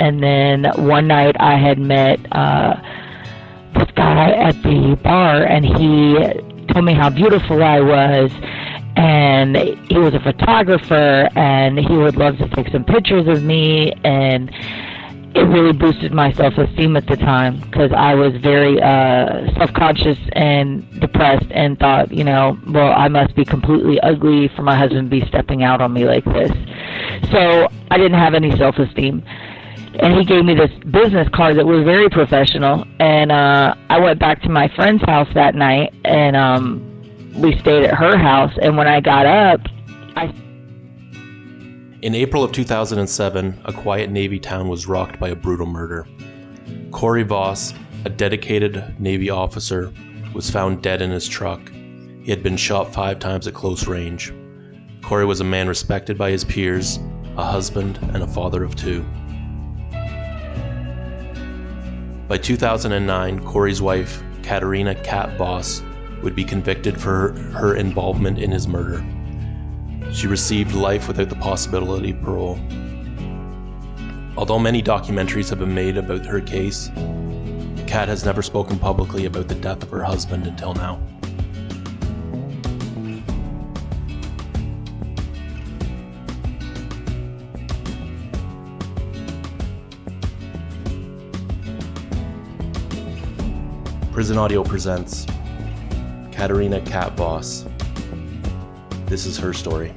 And then one night I had met this guy at the bar, and he told me how beautiful I was, and he was a photographer, and he would love to take some pictures of me, and it really boosted my self-esteem at the time, because I was very self-conscious and depressed, and thought, well, I must be completely ugly for my husband to be stepping out on me like this. So I didn't have any self-esteem. And he gave me this business card that was very professional, and I went back to my friend's house that night, and we stayed at her house, and when I got up, In April of 2007, a quiet Navy town was rocked by a brutal murder. Cory Voss, a dedicated Navy officer, was found dead in his truck. He had been shot 5 times at close range. Cory was a man respected by his peers, a husband, and a father of 2. By 2009, Cory's wife, Catarina Voss, would be convicted for her involvement in his murder. She received life without the possibility of parole. Although many documentaries have been made about her case, Kat has never spoken publicly about the death of her husband until now. Prison Audio presents Catarina Voss. This is her story.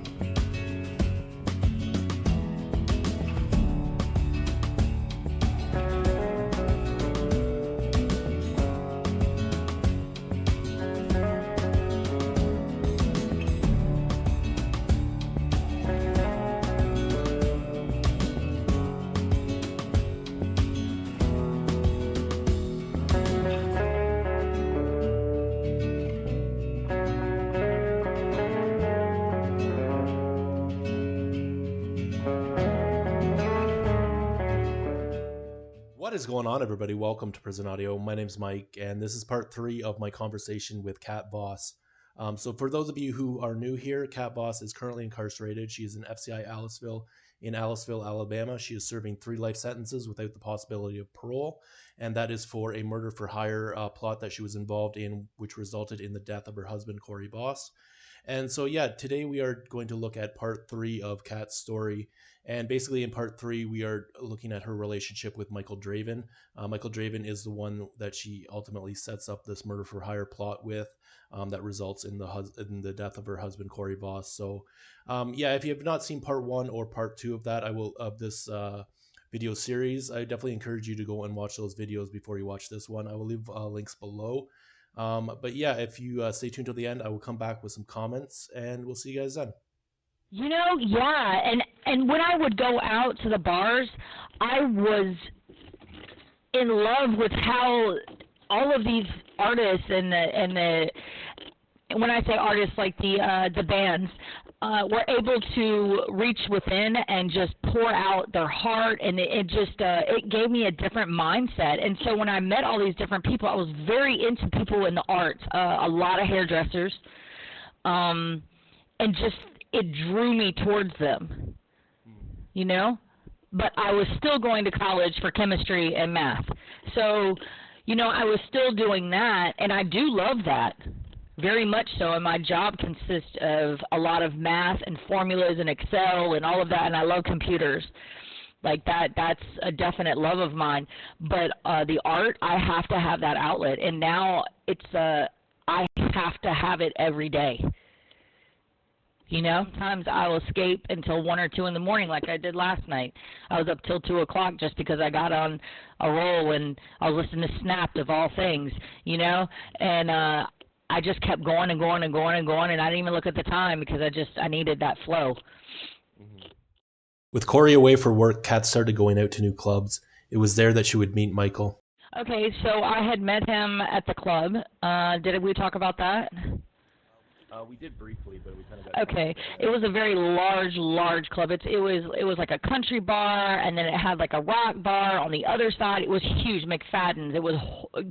What is going on, everybody? Welcome to Prison Audio. My name's Mike, and this is part 3 of my conversation with Kat Voss. So for those of you who are new here, Kat Voss is currently incarcerated. She is in FCI Aliceville in Aliceville, Alabama. She is serving 3 life sentences without the possibility of parole, and that is for a murder for hire plot that she was involved in, which resulted in the death of her husband, Cory Voss. And so, today we are going to look at part 3 of Kat's story. And basically in part 3, we are looking at her relationship with Michal Draven. Michal Draven is the one that she ultimately sets up this murder for hire plot with, that results in the death of her husband, Cory Voss. So, if you have not seen part 1 or part 2 of that, of this video series, I definitely encourage you to go and watch those videos before you watch this one. I will leave links below. If you stay tuned till the end, I will come back with some comments, and we'll see you guys then. And when I would go out to the bars, I was in love with how all of these artists and when I say artists, like the bands, were able to reach within and just pour out their heart, and it gave me a different mindset. And so when I met all these different people, I was very into people in the arts, a lot of hairdressers, and just it drew me towards them, But I was still going to college for chemistry and math. So, I was still doing that, and I do love that. Very much so, and my job consists of a lot of math and formulas and Excel and all of that, and I love computers. Like that's a definite love of mine. But the art, I have to have that outlet, and now I have to have it every day. Sometimes I'll escape until 1 or 2 in the morning, like I did last night. I was up till 2 o'clock just because I got on a roll and I was listening to Snapped of all things, and I just kept going and going and going and going, and I didn't even look at the time because I needed that flow. With Cory away for work, Kat started going out to new clubs. It was there that she would meet Michal. Okay, so I had met him at the club. Did we talk about that? We did briefly, but we kind of got... Okay, it was a very large club. It was like a country bar, and then it had like a rock bar on the other side. It was huge, McFadden's. It was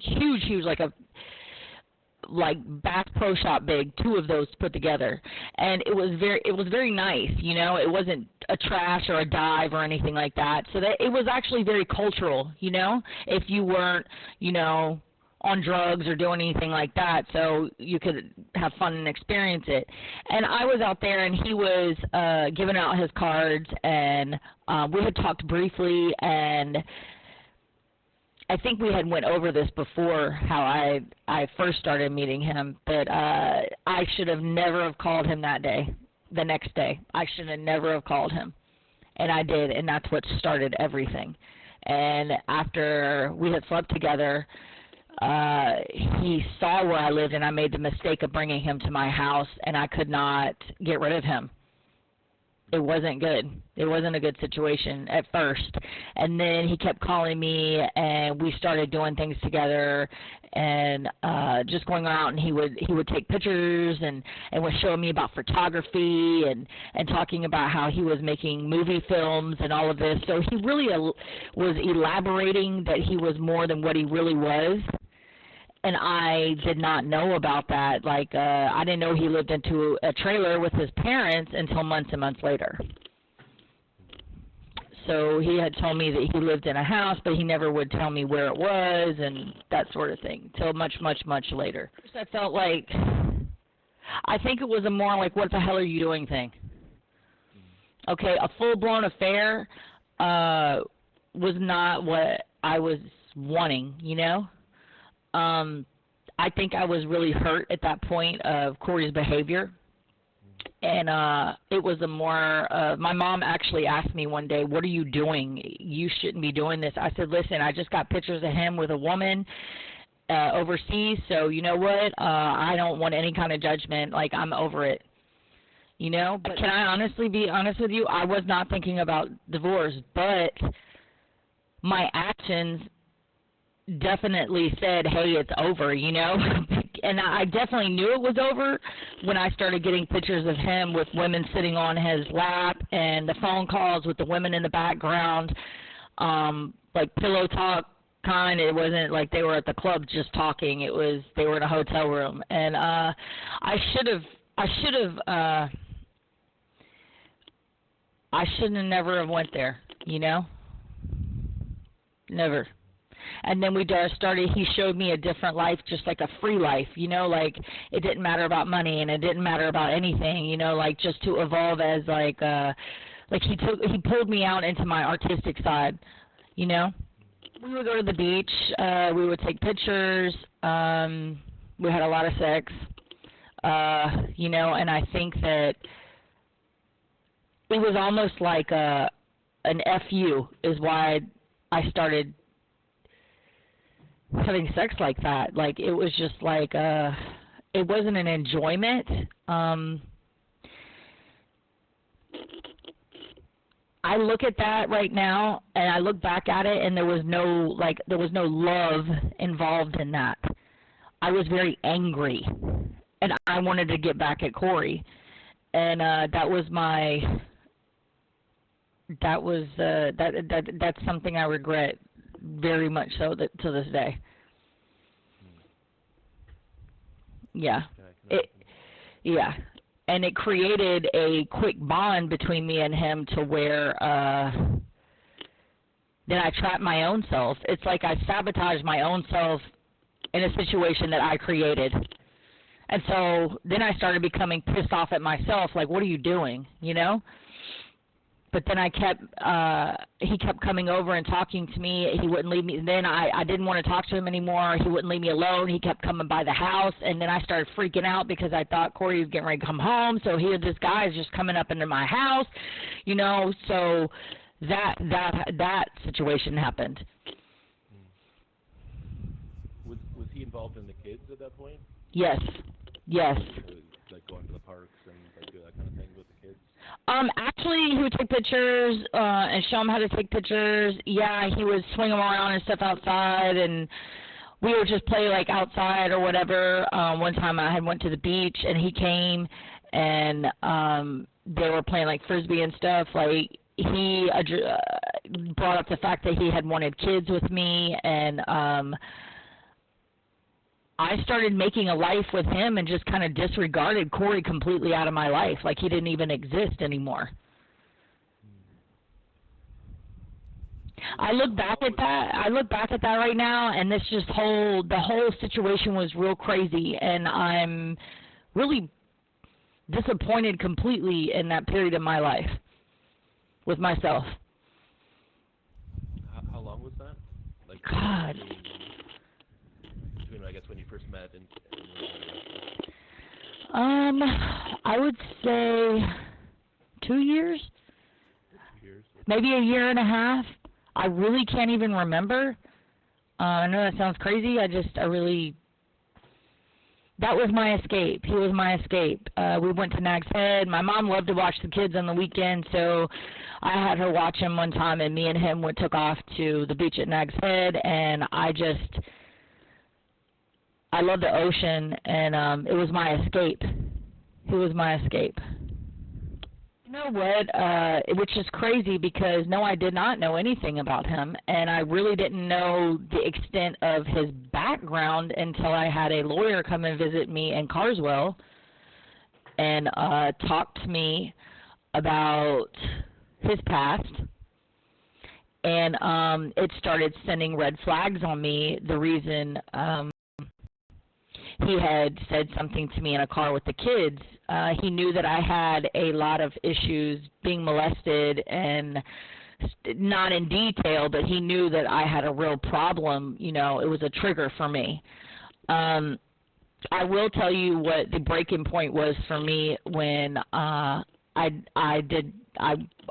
huge, like a like Bass Pro Shop big, 2 of those put together. And it was very nice, you know. It wasn't a trash or a dive or anything like that. So that it was actually very cultural, you know, if you weren't, you know, on drugs or doing anything like that, so you could have fun and experience it. And I was out there, and he was giving out his cards, and we had talked briefly, and I think we had went over this before, how I first started meeting him, but I should have never have called him that day, the next day. I should have never have called him, and I did, and that's what started everything. And after we had slept together, he saw where I lived, and I made the mistake of bringing him to my house, and I could not get rid of him. It wasn't good. It wasn't a good situation at first. And then he kept calling me, and we started doing things together, and just going out, and he would take pictures and was showing me about photography and talking about how he was making movie films and all of this. So he really was elaborating that he was more than what he really was. And I did not know about that. Like, I didn't know he lived into a trailer with his parents until months and months later. So he had told me that he lived in a house, but he never would tell me where it was and that sort of thing, till much, much, much later. I felt like, I think it was a more like, what the hell are you doing thing. Okay, a full-blown affair was not what I was wanting, you know? I think I was really hurt at that point of Cory's behavior. And it was a more, my mom actually asked me one day, what are you doing? You shouldn't be doing this. I said, listen, I just got pictures of him with a woman overseas, so you know what? I don't want any kind of judgment. Like, I'm over it. You know? But can I honestly be honest with you? I was not thinking about divorce, but my actions definitely said, hey, it's over, you know? And I definitely knew it was over when I started getting pictures of him with women sitting on his lap and the phone calls with the women in the background, like pillow talk kind. It wasn't like they were at the club just talking. It was they were in a hotel room. And I shouldn't have never have went there, you know? Never. And then we started, he showed me a different life, just like a free life, you know, like it didn't matter about money and it didn't matter about anything, you know, like just to evolve as like he pulled me out into my artistic side, you know. We would go to the beach, we would take pictures, we had a lot of sex, you know, and I think that it was almost like an FU is why I started having sex like that. Like, it was just like, it wasn't an enjoyment. I look at that right now, and I look back at it, and there was no love involved in that. I was very angry, and I wanted to get back at Cory. And that's something I regret very much so to this day. Yeah. Yeah. And it created a quick bond between me and him to where then I trapped my own self. It's like I sabotaged my own self in a situation that I created. And so then I started becoming pissed off at myself, like, what are you doing, you know? But then he kept coming over and talking to me. He wouldn't leave me. Then I didn't want to talk to him anymore. He wouldn't leave me alone. He kept coming by the house. And then I started freaking out because I thought Cory was getting ready to come home. So here this guy is just coming up into my house, you know. So that situation happened. Was he involved in the kids at that point? Yes. Yes. Like going to the parks and like do that kind of thing with the kids? Actually, he would take pictures and show them how to take pictures. Yeah, he would swing them around and stuff outside, and we would just play like outside or whatever. One time I had went to the beach, and he came, and they were playing like frisbee and stuff. Like, he brought up the fact that he had wanted kids with me, and I started making a life with him and just kind of disregarded Cory completely out of my life, like he didn't even exist anymore. I look back at that right now, and the whole situation was real crazy, and I'm really disappointed completely in that period of my life with myself. How long was that? Like, God. Between I guess when you first met and I would say 2 years, 2 years. maybe a year and a half. I really can't even remember. I know that sounds crazy. That was my escape. He was my escape. We went to Nag's Head. My mom loved to watch the kids on the weekend, so I had her watch him one time, and me and him took off to the beach at Nag's Head, and I love the ocean, and it was my escape. He was my escape. You know what, which is crazy because, no, I did not know anything about him, and I really didn't know the extent of his background until I had a lawyer come and visit me in Carswell and talk to me about his past. And it started sending red flags on me. The reason he had said something to me in a car with the kids. He knew that I had a lot of issues being molested, and not in detail, but he knew that I had a real problem. You know, it was a trigger for me. I will tell you what the breaking point was for me when I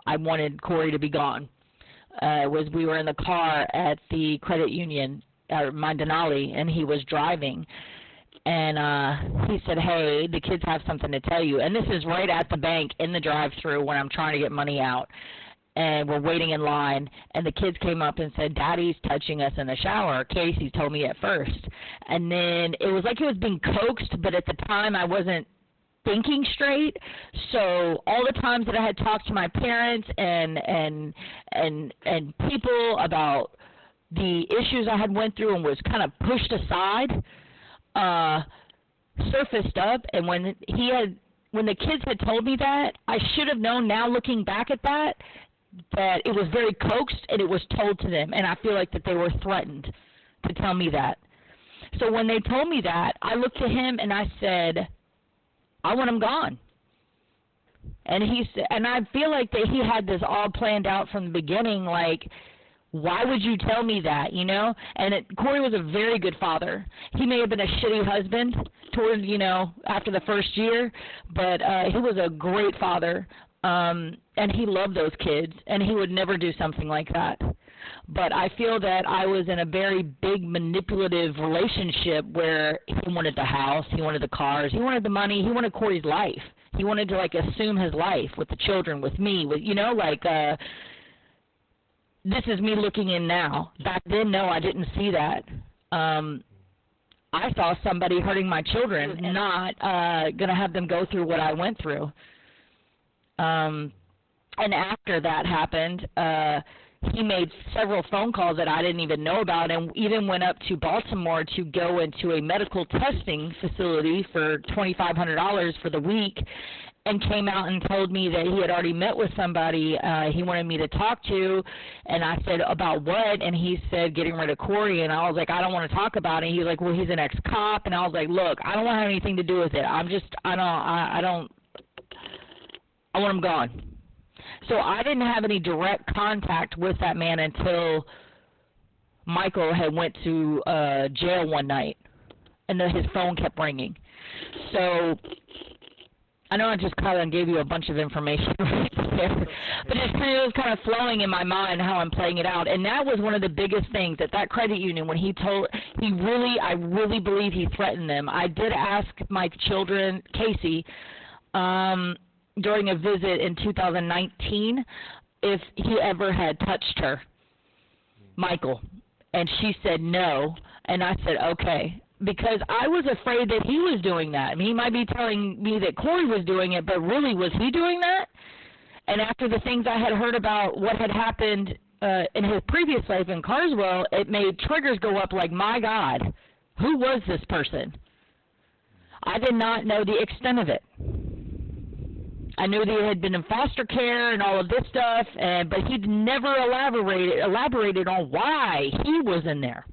wanted Cory to be gone. Was we were in the car at the credit union, my Denali, and he was driving. And he said, hey, the kids have something to tell you. And this is right at the bank in the drive-thru when I'm trying to get money out. And we're waiting in line. And the kids came up and said, Daddy's touching us in the shower. Casey told me at first. And then it was like it was being coaxed, but at the time I wasn't thinking straight. So all the times that I had talked to my parents and people about the issues I had went through and was kind of pushed aside, surfaced up. And when the kids had told me that, I should have known, now looking back at that it was very coaxed and it was told to them, and I feel like that they were threatened to tell me that. So when they told me that, I looked to him and I said, I want him gone. And he said, and I feel like that he had this all planned out from the beginning, like, why would you tell me that, you know? And Cory was a very good father. He may have been a shitty husband toward, after the first year, but he was a great father, and he loved those kids, and he would never do something like that. But I feel that I was in a very big manipulative relationship where he wanted the house, he wanted the cars, he wanted the money, he wanted Cory's life. He wanted to, assume his life with the children, with me, with, this is me looking in now. Back then, no, I didn't see that. I saw somebody hurting my children, not going to have them go through what I went through. And after that happened, he made several phone calls that I didn't even know about, and even went up to Baltimore to go into a medical testing facility for $2,500 for the week, and came out and told me that he had already met with somebody he wanted me to talk to. And I said, about what? And he said, getting rid of Cory. And I was like, I don't want to talk about it. And he's like, well, he's an ex-cop. And I was like, look, I don't want to have anything to do with it. I want him gone. So I didn't have any direct contact with that man until Michael had went to jail one night, and then his phone kept ringing. So I know I just kind of gave you a bunch of information right there, but it was kind of flowing in my mind how I'm playing it out. And that was one of the biggest things at that credit union when I really believe he threatened them. I did ask my children, Casey, during a visit in 2019, if he ever had touched her, Michael, and she said no, and I said okay, because I was afraid that he was doing that. I mean, he might be telling me that Cory was doing it, but really, was he doing that? And after the things I had heard about what had happened in his previous life in Carswell, it made triggers go up like, my God, Who was this person? I did not know the extent of it. I knew that he had been in foster care and all of this stuff, but he never elaborated on why he was in there.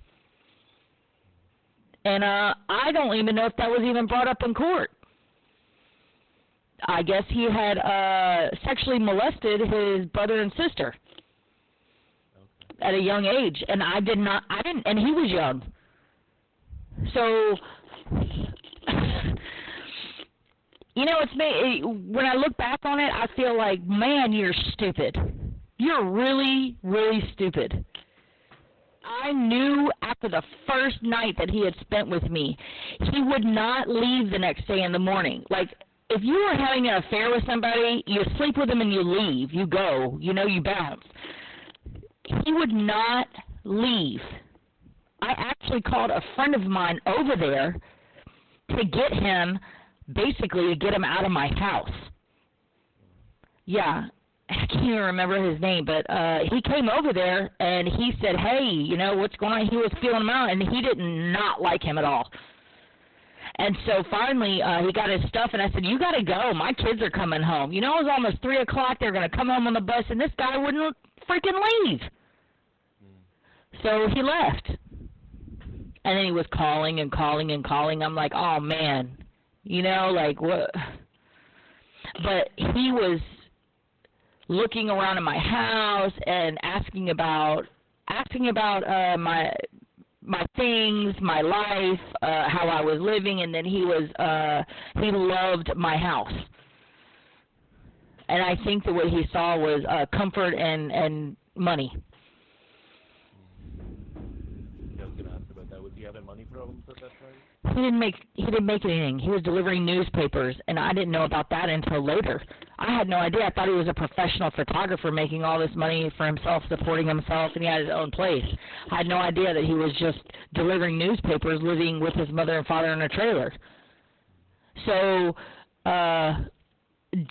And I don't even know if that was even brought up in court. I guess he had sexually molested his brother and sister at a young age, and I didn't, and he was young. So, you know, when I look back on it, I feel like, man, you're stupid. You're really, really stupid. I knew after the first night that he had spent with me, he would not leave the next day in the morning. Like, if you were having an affair with somebody, you sleep with them and you leave. You go. You know, you bounce. He would not leave. I actually called a friend of mine over there to get him, basically to get him out of my house. Yeah, I can't even remember his name, but he came over there and he said, hey, you know, what's going on? He was feeling him out, and he did not like him at all. And so finally, he got his stuff, and I said, you got to go. My kids are coming home. You know, it was almost 3 o'clock. They were going to come home on the bus, and this guy wouldn't freaking leave. So he left. And then he was calling and calling and calling. I'm like, oh, man. You know, like, what? But he was looking around in my house and asking about my things, my life, how I was living, and then he loved my house. And I think that what he saw was comfort and money. I was going to ask about that. Was he having money problems at that time? He didn't make anything. He was delivering newspapers, and I didn't know about that until later. I had no idea. I thought he was a professional photographer making all this money for himself, supporting himself, and he had his own place. I had no idea that he was just delivering newspapers, living with his mother and father in a trailer. So,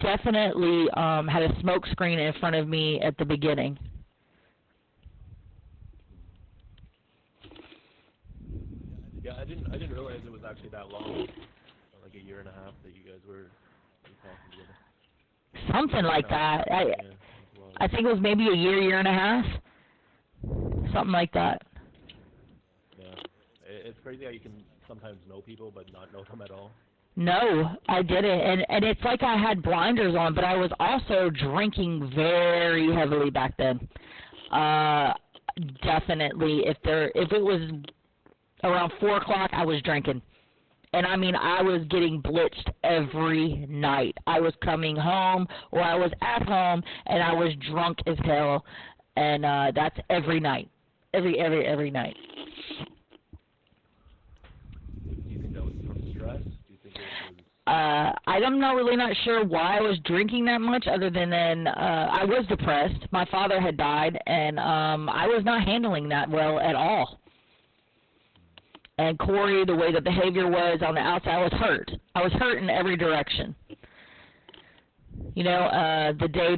definitely had a smoke screen in front of me at the beginning. Yeah, I didn't realize it was actually that long, like a year and a half that you guys were talking together. Something like that. I think it was maybe a year and a half, something like that. Yeah, it's crazy how you can sometimes know people but not know them at all. No, I didn't, and it's like I had blinders on, but I was also drinking very heavily back then. Definitely, if it was around 4 o'clock, I was drinking. And I mean, I was getting blitzed every night. I was coming home, or I was at home, and I was drunk as hell. And that's every night. Every night. Do you think that was from stress? Do you think it was... I'm not sure why I was drinking that much, other than I was depressed. My father had died, and I was not handling that well at all. And Cory, the way the behavior was on the outside, I was hurt. I was hurt in every direction. You know, the day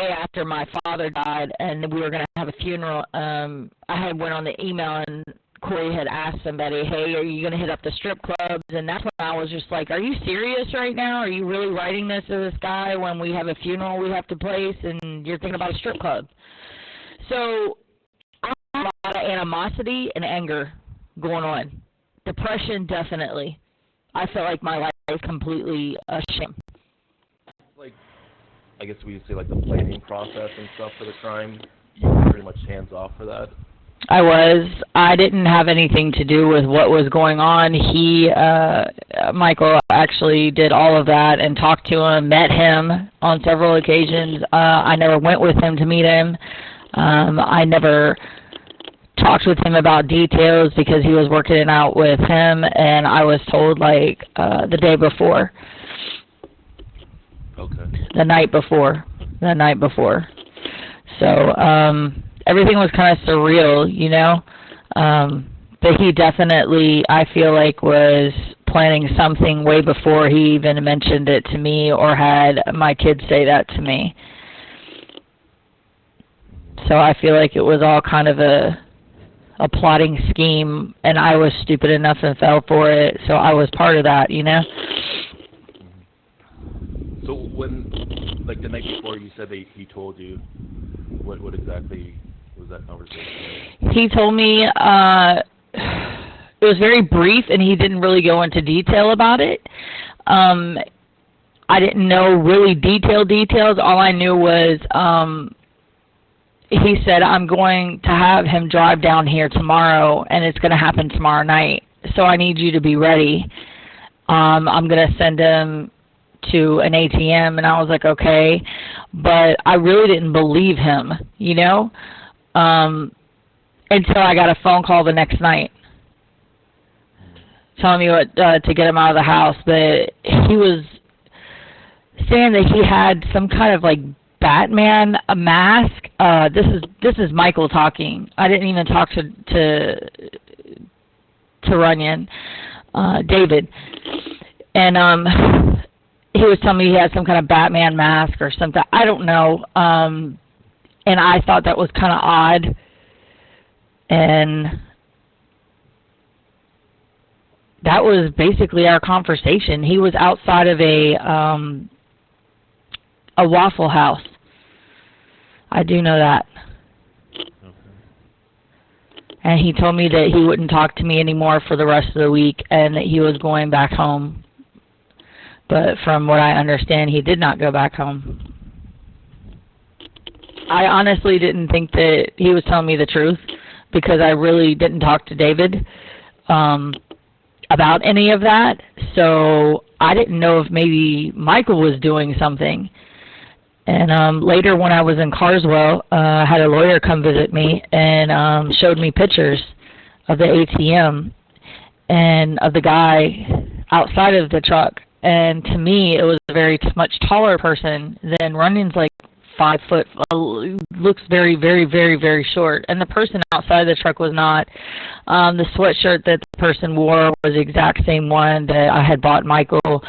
after my father died, and we were going to have a funeral, I had went on the email, and Cory had asked somebody, hey, are you going to hit up the strip clubs? And that's when I was just like, are you serious right now? Are you really writing this to this guy when we have a funeral we have to place, and you're thinking about a strip club? So I had a lot of animosity and anger going on. Depression, definitely. I felt like my life was completely a shame. Like, I guess we would say like the planning process and stuff for the crime, you were pretty much hands off for that. I didn't have anything to do with what was going on. Michael actually did all of that and talked to him, met him on several occasions. I never went with him to meet him. I never talked with him about details because he was working it out with him, and I was told like the day before. Okay. The night before. So everything was kind of surreal, you know. But he definitely, I feel like, was planning something way before he even mentioned it to me or had my kids say that to me. So I feel like it was all kind of a a plotting scheme, and I was stupid enough and fell for it, so I was part of that, you know? So when, like the night before, you said that he told you, what exactly was that conversation? He told me, it was very brief, and he didn't really go into detail about it. I didn't know really details. All I knew was, he said, I'm going to have him drive down here tomorrow, and it's going to happen tomorrow night. So I need you to be ready. I'm going to send him to an ATM, and I was like, okay. But I really didn't believe him, you know, until I got a phone call the next night telling me what to get him out of the house. But he was saying that he had some kind of like Batman a mask. This is Michael talking. I didn't even talk to Runyon, David, and he was telling me he had some kind of Batman mask or something. I don't know, and I thought that was kind of odd, and that was basically our conversation. He was outside of a Waffle House. I do know that. Okay. And he told me that he wouldn't talk to me anymore for the rest of the week and that he was going back home. But from what I understand, he did not go back home. I honestly didn't think that he was telling me the truth because I really didn't talk to David about any of that. So I didn't know if maybe Michael was doing something. And later when I was in Carswell, I had a lawyer come visit me and showed me pictures of the ATM and of the guy outside of the truck. And to me, it was a very much taller person than Runyon's, like 5 foot, looks very, very, very, very short. And the person outside the truck was not. The sweatshirt that the person wore was the exact same one that I had bought Michael.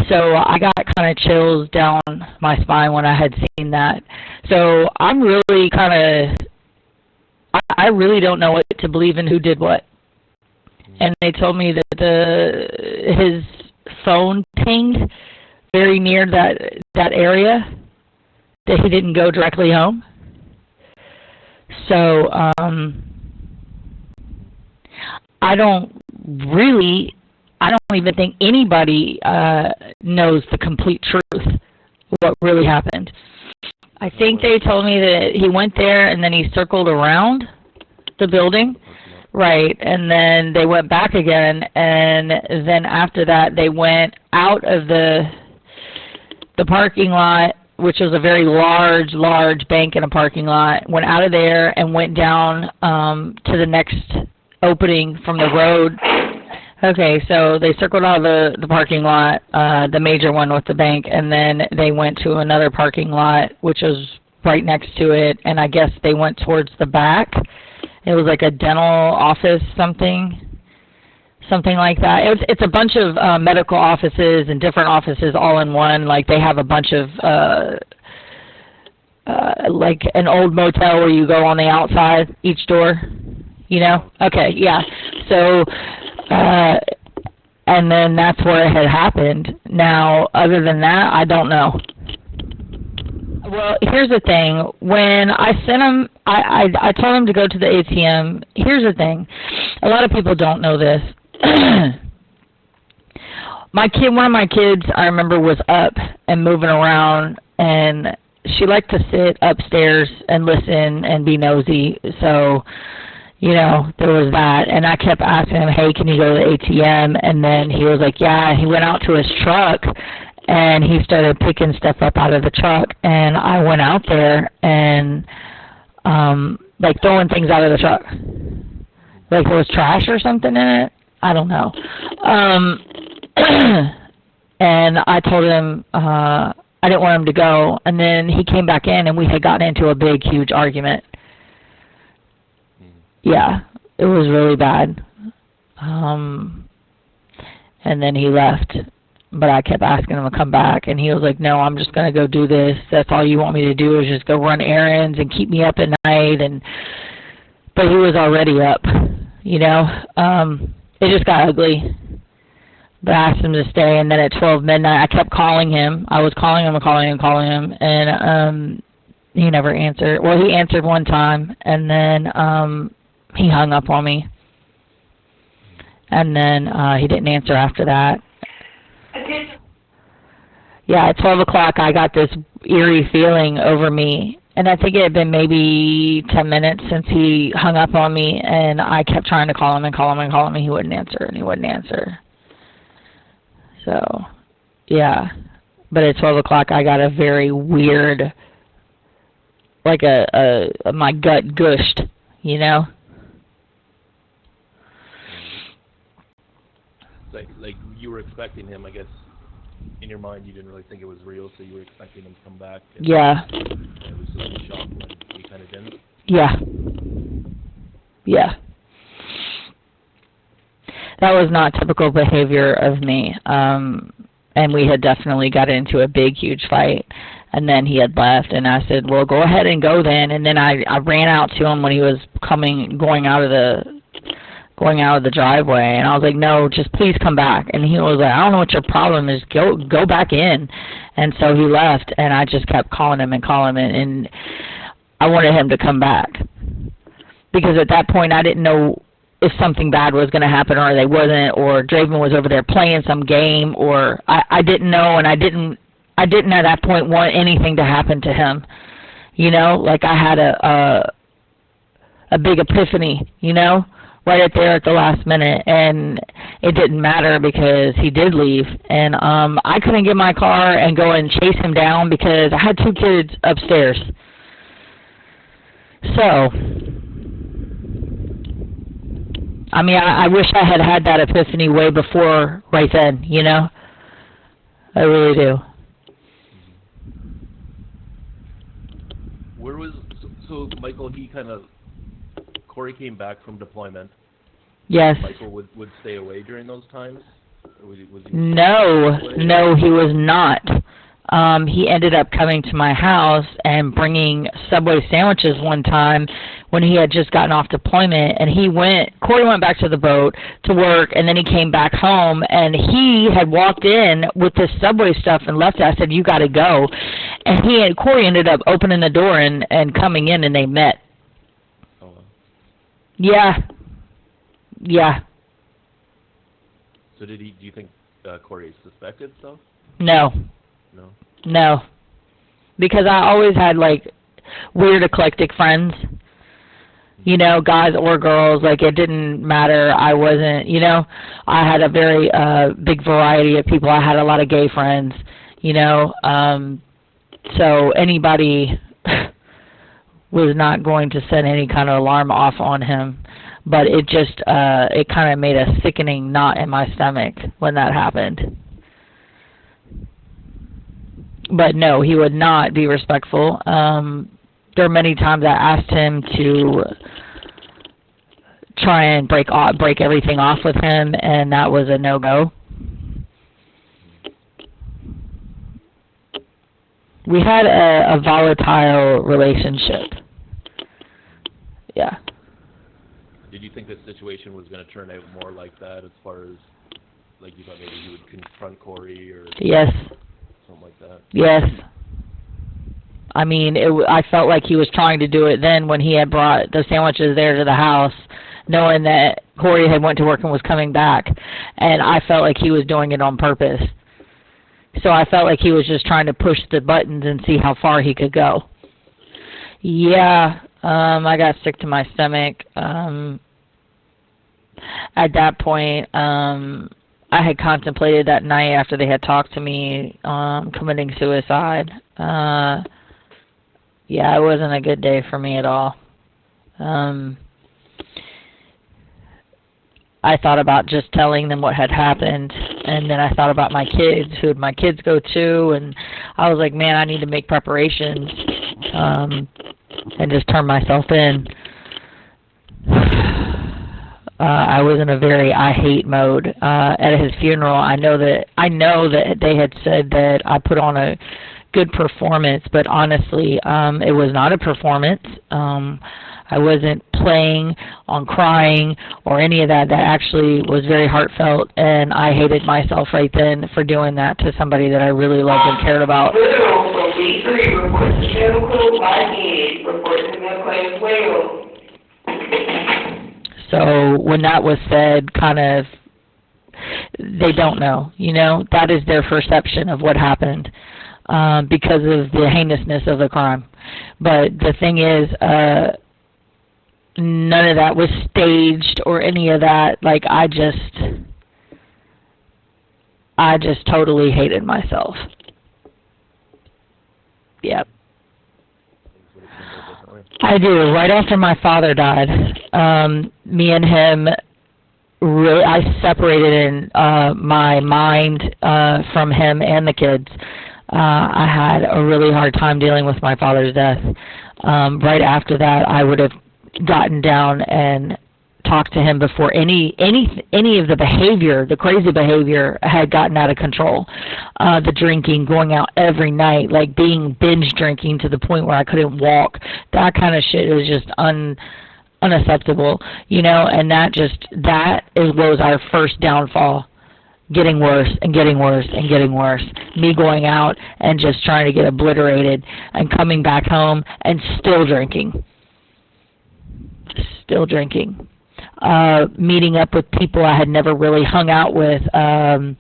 So I got kind of chills down my spine when I had seen that. So I'm really kind of, I really don't know what to believe in who did what. And they told me that his phone pinged very near that area, that he didn't go directly home. So I don't even think anybody knows the complete truth of what really happened. I think they told me that he went there and then he circled around the building, right, and then they went back again, and then after that they went out of the parking lot, which was a very large bank in a parking lot, went out of there and went down to the next opening from the road. Okay, so they circled out of the parking lot, the major one with the bank, and then they went to another parking lot, which was right next to it, and I guess they went towards the back. It was like a dental office, something like that. It's a bunch of medical offices and different offices all in one. Like they have a bunch of, like an old motel where you go on the outside, each door, you know? Okay, yeah. So, and then that's where it had happened. Now, other than that, I don't know. Well, here's the thing. When I sent him, I told him to go to the ATM. Here's the thing. A lot of people don't know this. One of my kids, I remember, was up and moving around, and she liked to sit upstairs and listen and be nosy. So, you know, there was that. And I kept asking him, hey, can you go to the ATM? And then he was like, yeah. He went out to his truck, and he started picking stuff up out of the truck. And I went out there and, like, throwing things out of the truck. Like there was trash or something in it. I don't know. And I told him I didn't want him to go. And then he came back in, and we had gotten into a big, huge argument. Yeah, it was really bad. And then he left. But I kept asking him to come back, and he was like, no, I'm just going to go do this. That's all you want me to do is just go run errands and keep me up at night. but he was already up, you know. It just got ugly. But I asked him to stay, and then at 12 midnight, I kept calling him. I was calling him, and he never answered. Well, he answered one time, and then he hung up on me. And then he didn't answer after that. Yeah, at 12 o'clock, I got this eerie feeling over me. And I think it had been maybe 10 minutes since he hung up on me, and I kept trying to call him, and he wouldn't answer. So, yeah. But at 12 o'clock, I got a very weird, like my gut gushed, you know? Like you were expecting him, I guess, in your mind you didn't really think it was real, so you were expecting him to come back. Yeah. It was just a shock when he kind of didn't. Yeah. Yeah. That was not typical behavior of me. And we had definitely got into a big, huge fight. And then he had left, and I said, well, go ahead and go then. And then I ran out to him when he was going out of the driveway, and I was like, no, just please come back. And he was like, I don't know what your problem is, go back in. And so he left, and I just kept calling him, and I wanted him to come back. Because at that point, I didn't know if something bad was going to happen or they wasn't, or Draven was over there playing some game, or I didn't know, and I didn't at that point want anything to happen to him. You know, like I had a big epiphany, you know, right up there at the last minute, and it didn't matter because he did leave, and I couldn't get my car and go and chase him down because I had 2 kids upstairs. So, I mean, I wish I had had that epiphany way before, right then, you know? I really do. Where was, so Michael, Cory came back from deployment. Yes. Michael would stay away during those times? Or was he No, he was not. He ended up coming to my house and bringing Subway sandwiches one time when he had just gotten off deployment, and Cory went back to the boat to work, and then he came back home, and he had walked in with this Subway stuff and left it. I said, you got to go. And Cory ended up opening the door and coming in, and they met. Oh, wow. Yeah. So do you think Cory suspected stuff? No. Because I always had, like, weird eclectic friends. You know, guys or girls, like, it didn't matter. I wasn't, you know, I had a very big variety of people. I had a lot of gay friends, you know, so anybody was not going to set any kind of alarm off on him. But it just, it kind of made a sickening knot in my stomach when that happened. But no, he would not be respectful. There are many times I asked him to try and break everything off with him, and that was a no-go. We had a volatile relationship. Yeah. Did you think this situation was going to turn out more like that, as far as, like, you thought maybe he would confront Cory or yes, something like that? Yes. I mean, I felt like he was trying to do it then when he had brought the sandwiches there to the house, knowing that Cory had went to work and was coming back, and I felt like he was doing it on purpose. So I felt like he was just trying to push the buttons and see how far he could go. Yeah, I got sick to my stomach. At that point, I had contemplated that night after they had talked to me committing suicide. Yeah, it wasn't a good day for me at all. I thought about just telling them what had happened, and then I thought about my kids, who my kids go to, and I was like, man, I need to make preparations and just turn myself in. I was in a very I hate mode at his funeral. I know that they had said that I put on a good performance, but honestly, it was not a performance. I wasn't playing on crying or any of that. That actually was very heartfelt, and I hated myself right then for doing that to somebody that I really loved and cared about. Literal from D3 reports to medical, my head reports to medical as well. So when that was said, kind of, they don't know, you know, that is their perception of what happened because of the heinousness of the crime. But the thing is, none of that was staged or any of that. Like, I just totally hated myself. Yep. I do. Right after my father died, me and him, really, I separated in my mind from him and the kids. I had a really hard time dealing with my father's death. Right after that, I would have gotten down and talked to him before any of the behavior, the crazy behavior, had gotten out of control. The drinking, going out every night, like being binge drinking to the point where I couldn't walk. That kind of shit was just unacceptable, you know. And that was our first downfall. Getting worse and getting worse and getting worse. Me going out and just trying to get obliterated and coming back home and still drinking. Still drinking. Meeting up with people I had never really hung out with. One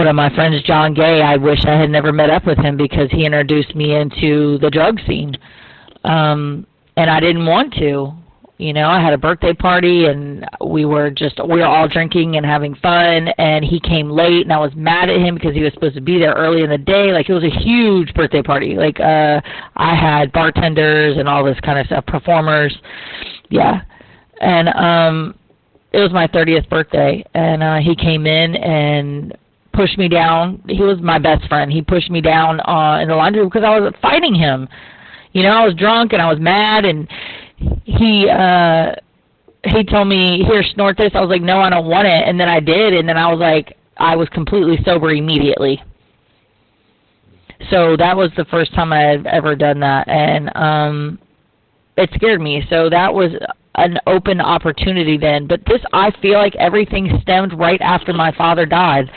of my friends, John Gay, I wish I had never met up with him because he introduced me into the drug scene. And I didn't want to. You know, I had a birthday party and we were all drinking and having fun, and he came late and I was mad at him because he was supposed to be there early in the day. Like, it was a huge birthday party. Like, I had bartenders and all this kind of stuff, performers. Yeah. And it was my 30th birthday, and he came in and pushed me down. He was my best friend. He pushed me down in the laundry room because I was fighting him. You know, I was drunk and I was mad, and he told me, "Here, snort this." I was like, "No, I don't want it." And then I did, and then I was like, I was completely sober immediately. So that was the first time I had ever done that, and it scared me. So that was an open opportunity then. But this, I feel like everything stemmed right after my father died.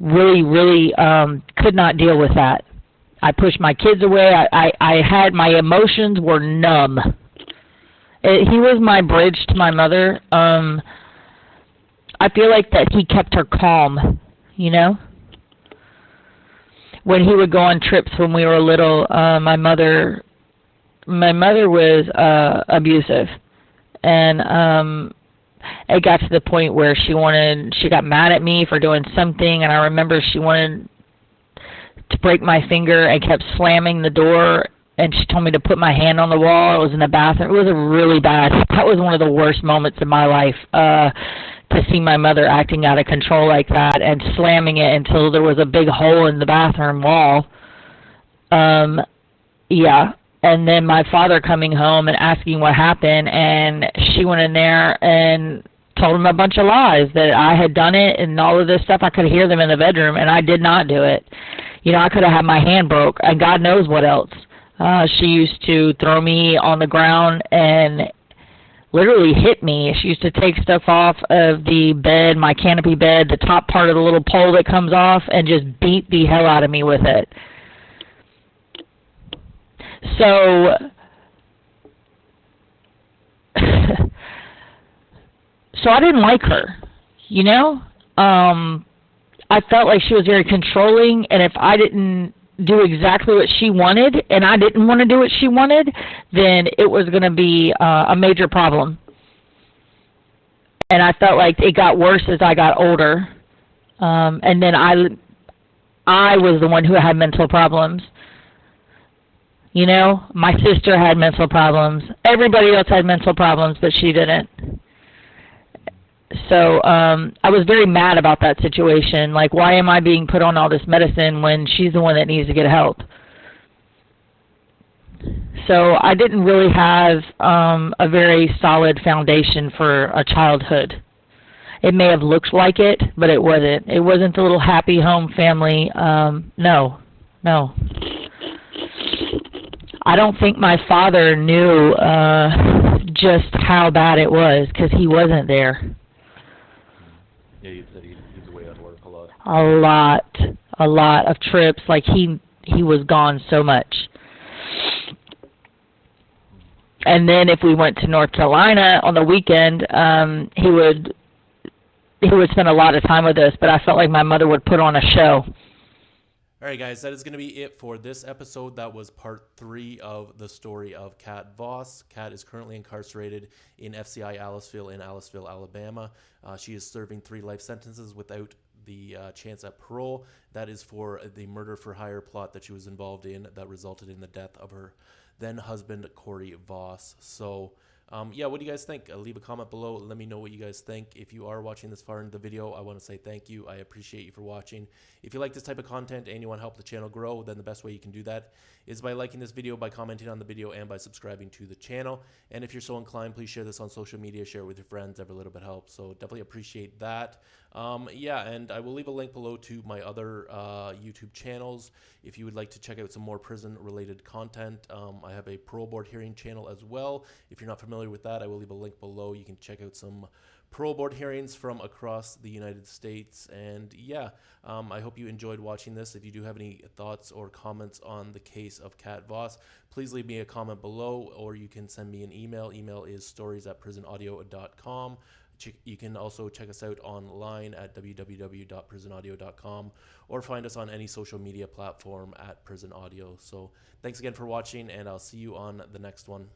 Really could not deal with that. I pushed my kids away. I had, my emotions were numb. He was my bridge to my mother. I feel like that he kept her calm, you know? When he would go on trips when we were little, my mother was abusive. And it got to the point where she got mad at me for doing something, and I remember she wanted to break my finger and kept slamming the door, and she told me to put my hand on the wall. It was in the bathroom. It was really bad. That was one of the worst moments in my life, to see my mother acting out of control like that and slamming it until there was a big hole in the bathroom wall. Yeah. And then my father coming home and asking what happened, and she went in there and told him a bunch of lies, that I had done it and all of this stuff. I could hear them in the bedroom, and I did not do it. You know, I could have had my hand broke, and God knows what else. She used to throw me on the ground and literally hit me. She used to take stuff off of the bed, my canopy bed, the top part of the little pole that comes off, and just beat the hell out of me with it. So, I didn't like her, you know? I felt like she was very controlling, and if I didn't do exactly what she wanted, and I didn't want to do what she wanted, then it was going to be a major problem. And I felt like it got worse as I got older. And then I was the one who had mental problems. You know, my sister had mental problems. Everybody else had mental problems, but she didn't. So I was very mad about that situation. Like, why am I being put on all this medicine when she's the one that needs to get help? So I didn't really have a very solid foundation for a childhood. It may have looked like it, but it wasn't. It wasn't the little happy home family. No. I don't think my father knew just how bad it was because he wasn't there. Yeah, you said he's away on work a lot. A lot of trips. Like he was gone so much. And then if we went to North Carolina on the weekend, he would spend a lot of time with us, but I felt like my mother would put on a show. All right, guys, that is going to be it for this episode. That was part 3 of the story of Cat Voss. Cat is currently incarcerated in FCI Aliceville in Aliceville, Alabama. She is serving 3 life sentences without the chance at parole. That is for the murder for hire plot that she was involved in that resulted in the death of her then husband, Cory Voss. So, yeah, what do you guys think? Leave a comment below. Let me know what you guys think. If you are watching this far into the video, I want to say thank you. I appreciate you for watching. If you like this type of content and you want to help the channel grow, then the best way you can do that is by liking this video, by commenting on the video, and by subscribing to the channel. And if you're so inclined, please share this on social media, share it with your friends. Every little bit helps. So definitely appreciate that. Yeah, and I will leave a link below to my other YouTube channels if you would like to check out some more prison-related content. I have a parole board hearing channel as well. If you're not familiar with that, I will leave a link below. You can check out some parole board hearings from across the United States. And yeah, I hope you enjoyed watching this. If you do have any thoughts or comments on the case of Cat Voss, please leave me a comment below, or you can send me an email. Email is stories@prisonaudio.com. You can also check us out online at www.prisonaudio.com, or find us on any social media platform at Prison Audio. So thanks again for watching, and I'll see you on the next one.